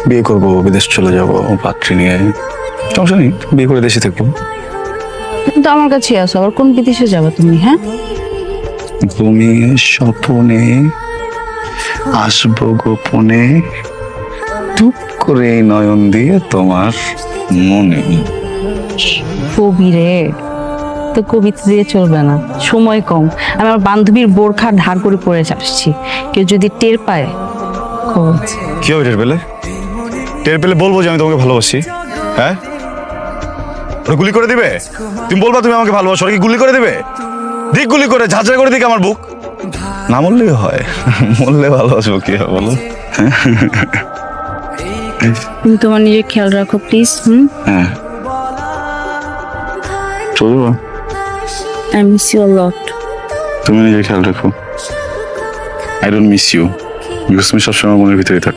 বিয়ে করবো, বিদেশ চলে যাব পাত্রী নিয়ে, সমস্যা নেই, বিয়ে করে দেশে থাকবো। কিন্তু আমার কাছে আসো, আবার কোন বিদেশে যাবে তুমি? হ্যাঁ, তুমি স্বপনে আসবো গোপনে, টুপ করে এই নয়ন দিয়ে তোমার মনে। কবি রে, তো কবিতা দিয়ে চলবে না, সময় কম। আমি আমার বান্ধবীর বোরখা ধার করে পড়ে আসছি, কেউ যদি টের পায় খবর আছে। কি হবে টের পেলে? টের পেলে বলবো যে আমি তোমাকে ভালোবাসি। হ্যাঁ, ওরা গুলি করে দিবে? তুমি বলবা তুমি আমাকে ভালোবাসো, ওরা কি গুলি করে দিবে? দিক গুলি করে, ঝাঁঝরা করে দিক আমার বুক। না মরলেই হয়, মরলে ভালোবাসবো কি হবে বলো? তুমি তোমার নিজের খেয়াল রাখো প্লিজ। হ্যাঁ, চলবো। I miss you a lot. তুমি নিজের খেয়াল রাখো। I don't miss you, because তুমি সবসময় মনের ভিতরে থাকো।